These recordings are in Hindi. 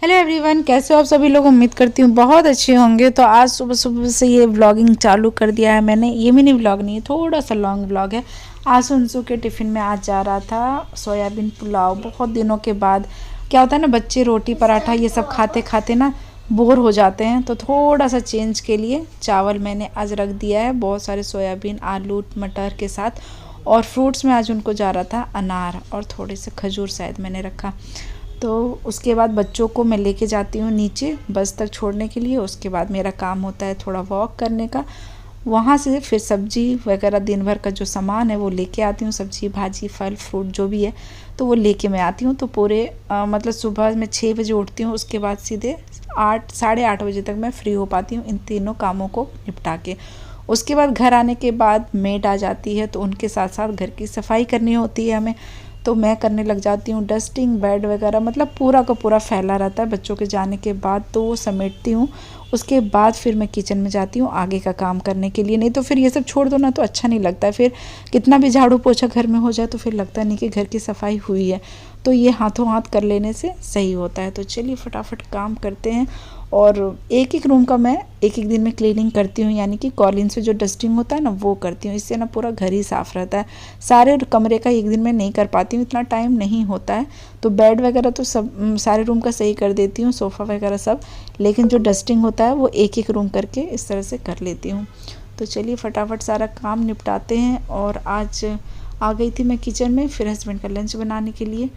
हेलो एवरीवन, कैसे हो आप सभी लोग। उम्मीद करती हूँ बहुत अच्छे होंगे। तो आज सुबह सुबह से ये व्लॉगिंग चालू कर दिया है मैंने। ये मिनी व्लॉग नहीं है, थोड़ा सा लॉन्ग व्लॉग है। आंसू के टिफ़िन में आज जा रहा था सोयाबीन पुलाव। बहुत दिनों के बाद क्या होता है ना, बच्चे रोटी पराठा ये सब खाते खाते ना बोर हो जाते हैं, तो थोड़ा सा चेंज के लिए चावल मैंने आज रख दिया है, बहुत सारे सोयाबीन आलू मटर के साथ। और फ्रूट्स में आज उनको जा रहा था अनार और थोड़े से खजूर शायद मैंने रखा। तो उसके बाद बच्चों को मैं लेके जाती हूँ नीचे बस तक छोड़ने के लिए। उसके बाद मेरा काम होता है थोड़ा वॉक करने का। वहाँ से फिर सब्जी वगैरह दिन भर का जो सामान है वो लेके आती हूँ, सब्जी भाजी फल फ्रूट जो भी है तो वो लेके मैं आती हूँ। तो पूरे मतलब सुबह मैं 6 बजे उठती हूँ, उसके बाद सीधे 8 साढ़े 8 बजे तक मैं फ्री हो पाती हूँ इन तीनों कामों को निपटा के। उसके बाद घर आने के बाद मेड आ जाती है, तो उनके साथ साथ घर की सफाई करनी होती है हमें। तो मैं करने लग जाती हूँ डस्टिंग, बेड वगैरह मतलब पूरा का पूरा फैला रहता है बच्चों के जाने के बाद, तो वो समेटती हूँ। उसके बाद फिर मैं किचन में जाती हूँ आगे का काम करने के लिए। नहीं तो फिर ये सब छोड़ दो ना तो अच्छा नहीं लगता है। फिर कितना भी झाड़ू पोछा घर में हो जाए तो फिर लगता नहीं कि घर की सफाई हुई है। तो ये हाथों हाथ कर लेने से सही होता है। तो चलिए फटाफट काम करते हैं। और एक एक रूम का मैं एक एक दिन में क्लीनिंग करती हूँ, यानी कि कॉलिन से जो डस्टिंग होता है ना वो करती हूँ। इससे ना पूरा घर ही साफ़ रहता है। सारे कमरे का एक दिन में नहीं कर पाती हूँ, इतना टाइम नहीं होता है। तो बेड वगैरह तो सब सारे रूम का सही कर देती हूँ, सोफ़ा वगैरह सब। लेकिन जो डस्टिंग होता है वो एक एक रूम करके इस तरह से कर लेती हूँ। तो चलिए फटाफट सारा काम निपटाते हैं। और आज आ गई थी मैं किचन में फिर हस्बैंड का लंच बनाने के लिए।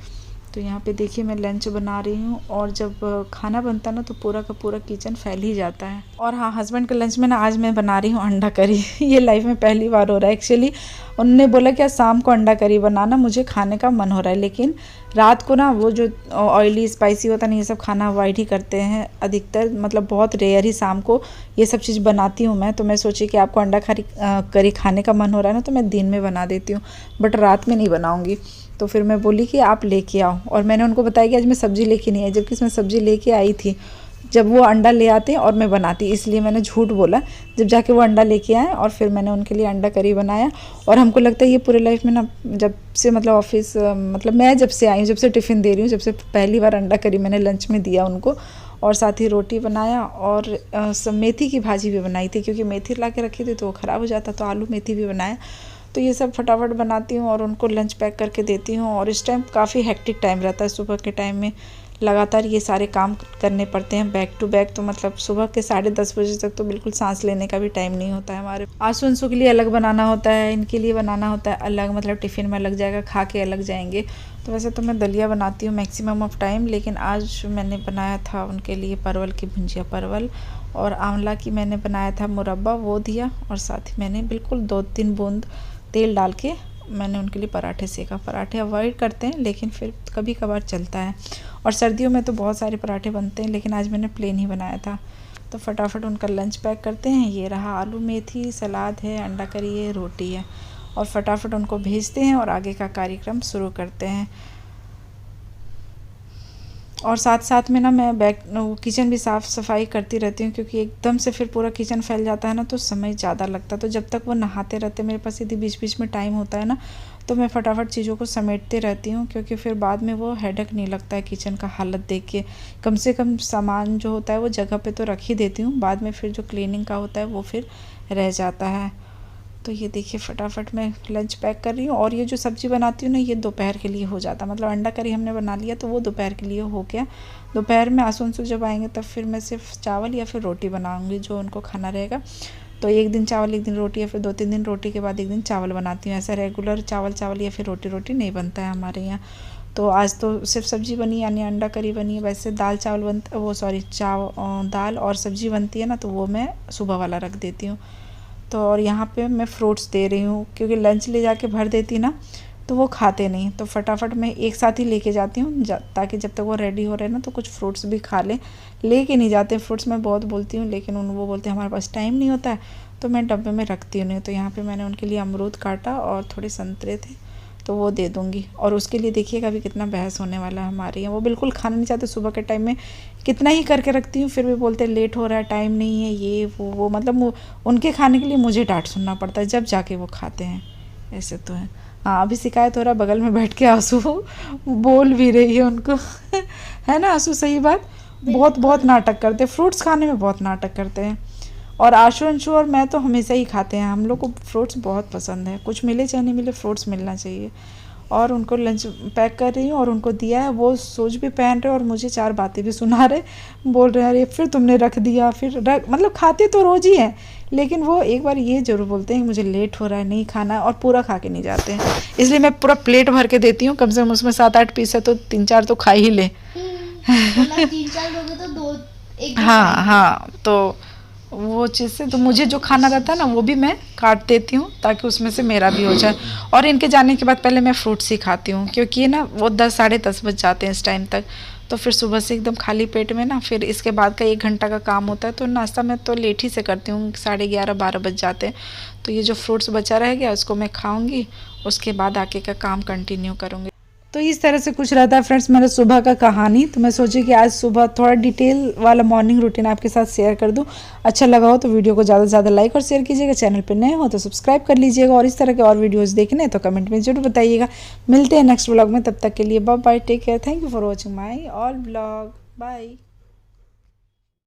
तो यहाँ पे देखिए मैं लंच बना रही हूँ, और जब खाना बनता है ना तो पूरा का पूरा किचन फैल ही जाता है। और हाँ, हस्बैंड के लंच में ना आज मैं बना रही हूँ अंडा करी। ये लाइफ में पहली बार हो रहा है एक्चुअली। उन्होंने बोला कि आज शाम को अंडा करी बनाना, मुझे खाने का मन हो रहा है। लेकिन रात को ना वो जो ऑयली स्पाइसी होता है ना, ये सब खाना अवॉइड ही करते हैं अधिकतर, मतलब बहुत रेयर ही शाम को ये सब चीज़ बनाती हूँ मैं। तो मैं सोची कि आपको अंडा करी खाने का मन हो रहा है ना तो मैं दिन में बना देती हूँ, बट रात में नहीं बनाऊँगी। तो फिर मैं बोली कि आप लेके आओ, और मैंने उनको बताया कि आज मैं सब्ज़ी लेके नहीं आई, जबकि इसमें सब्ज़ी लेके आई थी। जब वो अंडा ले आते और मैं बनाती, इसलिए मैंने झूठ बोला। जब जाके वो अंडा लेके आए और फिर मैंने उनके लिए अंडा करी बनाया। और हमको लगता है ये पूरे लाइफ में ना, जब से मतलब ऑफिस मतलब मैं जब से आई हूँ, जब से टिफ़िन दे रही हूँ, जब से पहली बार अंडा करी मैंने लंच में दिया उनको। और साथ ही रोटी बनाया, और सब मेथी की भाजी भी बनाई थी, क्योंकि मेथी ला के रखी थी तो वो ख़राब हो जाता, तो आलू मेथी भी बनाया। तो ये सब फटाफट बनाती हूँ और उनको लंच पैक करके देती हूँ। और इस टाइम काफ़ी हेक्टिक टाइम रहता है, सुबह के टाइम में लगातार ये सारे काम करने पड़ते हैं बैक टू बैक। तो मतलब सुबह के 10:30 बजे तक तो बिल्कुल सांस लेने का भी टाइम नहीं होता है हमारे। आंसू के लिए अलग बनाना होता है, इनके लिए बनाना होता है अलग, मतलब टिफ़िन में लग जाएगा, खा के अलग जाएंगे। तो वैसे तो मैं दलिया बनाती हूँ मैक्सिमम ऑफ टाइम, लेकिन आज मैंने बनाया था उनके लिए परवल की भुंजिया, परवल और आंवला की मैंने बनाया था मुरब्बा, वो दिया। और साथ ही मैंने बिल्कुल 2-3 बूंद तेल डाल के मैंने उनके लिए पराठे सेका। पराठे अवॉइड करते हैं लेकिन फिर कभी कभार चलता है। और सर्दियों में तो बहुत सारे पराठे बनते हैं, लेकिन आज मैंने प्लेन ही बनाया था। तो फटाफट उनका लंच पैक करते हैं। ये रहा आलू मेथी, सलाद है, अंडा करी है, रोटी है, और फटाफट उनको भेजते हैं और आगे का कार्यक्रम शुरू करते हैं। और साथ साथ में ना मैं किचन भी साफ़ सफाई करती रहती हूँ, क्योंकि एकदम से फिर पूरा किचन फैल जाता है ना तो समय ज़्यादा लगता है। तो जब तक वो नहाते रहते मेरे पास यदि बीच बीच में टाइम होता है ना, तो मैं फटाफट चीज़ों को समेटते रहती हूँ, क्योंकि फिर बाद में वो हेडेक नहीं लगता है किचन का हालत देख के। कम से कम सामान जो होता है वो जगह पे तो रख ही देती हूँ, बाद में फिर जो क्लीनिंग का होता है वो फिर रह जाता है। तो ये देखिए फटाफट मैं लंच पैक कर रही हूँ। और ये जो सब्ज़ी बनाती हूँ ना, ये दोपहर के लिए हो जाता, मतलब अंडा करी हमने बना लिया तो वो दोपहर के लिए हो गया। दोपहर में आंसू जब आएंगे तब फिर मैं सिर्फ चावल या फिर रोटी बनाऊँगी जो उनको खाना रहेगा। तो एक दिन चावल एक दिन रोटी, या फिर 2-3 दिन रोटी के बाद एक दिन चावल बनाती हूँ। ऐसा रेगुलर चावल या फिर रोटी नहीं बनता है हमारे यहाँ। तो आज तो सिर्फ सब्ज़ी बनी, यानी अंडा करी बनी है। वैसे दाल चावल बनता, वो सॉरी दाल और सब्ज़ी बनती है ना, तो वो मैं सुबह वाला रख देती हूँ। तो और यहाँ पे मैं फ्रूट्स दे रही हूँ, क्योंकि लंच ले जाके भर देती ना तो वो खाते नहीं। तो फटाफट मैं एक साथ ही लेके जाती हूँ, ताकि जब तक वो रेडी हो रहे हैं ना तो कुछ फ्रूट्स भी खा लें। लेके नहीं जाते फ्रूट्स, मैं बहुत बोलती हूँ, लेकिन वो बोलते हैं हमारे पास टाइम नहीं होता है, तो मैं डब्बे में रखती हूँ नहीं। तो यहाँ पे मैंने उनके लिए अमरूद काटा और थोड़े संतरे थे, तो वो दे दूँगी। और उसके लिए देखिएगा अभी कितना बहस होने वाला है हमारे यहाँ। वो बिल्कुल खाना नहीं चाहते। सुबह के टाइम में कितना ही करके रखती हूँ फिर भी बोलते लेट हो रहा है, टाइम नहीं है, ये वो मतलब उनके खाने के लिए मुझे डांट सुनना पड़ता है जब जाके वो खाते हैं। ऐसे तो है। हाँ, अभी शिकायत हो रहा है, बगल में बैठ के आंसू बोल भी रही है उनको। है ना आंसू, सही बात। बहुत बहुत नाटक करते हैं, फ्रूट्स खाने में बहुत नाटक करते हैं। और आशु अंशु और मैं तो हमेशा ही खाते हैं, हम लोग को फ्रूट्स बहुत पसंद है, कुछ मिले चाहे नहीं मिले फ्रूट्स मिलना चाहिए। और उनको लंच पैक कर रही हूँ और उनको दिया है, वो शूज भी पहन रहे और मुझे 4 बातें भी सुना रहे, बोल रहे हैं अरे फिर तुमने रख दिया, फिर रख, मतलब खाते तो रोज़ ही हैं, लेकिन वो एक बार ये ज़रूर बोलते हैं कि मुझे लेट हो रहा है, नहीं खाना, और पूरा खा के नहीं जाते हैं। इसलिए मैं पूरा प्लेट भर के देती हूँ, कम से कम उसमें 7-8 पीस है तो 3-4 तो खा ही ले। मतलब 3-4 लोग हैं तो 2 एक हाँ हाँ, तो वो चीज़ से तो मुझे जो खाना रहता है ना वो भी मैं काट देती हूँ ताकि उसमें से मेरा भी हो जाए। और इनके जाने के बाद पहले मैं फ्रूट्स ही खाती हूँ, क्योंकि ये ना वो 10-10:30 बज जाते हैं इस टाइम तक, तो फिर सुबह से एकदम खाली पेट में ना, फिर इसके बाद का 1 घंटा का काम होता है, तो नाश्ता मैं तो लेट ही से करती हूँ, 11:30-12 बज जाते हैं। तो ये जो फ्रूट्स बचा रह गया उसको मैं खाऊँगी, उसके बाद आगे का काम कंटिन्यू करूँगी। तो इस तरह से कुछ रहता है फ्रेंड्स मेरा सुबह का कहानी। तो मैं सोची कि आज सुबह थोड़ा डिटेल वाला मॉर्निंग रूटीन आपके साथ शेयर कर दूं। अच्छा लगा हो तो वीडियो को ज़्यादा से ज़्यादा लाइक और शेयर कीजिएगा, चैनल पे नए हो तो सब्सक्राइब कर लीजिएगा, और इस तरह के और वीडियोस देखने तो कमेंट में जरूर बताइएगा। मिलते हैं नेक्स्ट व्लॉग में, तब तक के लिए bye bye, take care, thank you for watching my all vlog, bye.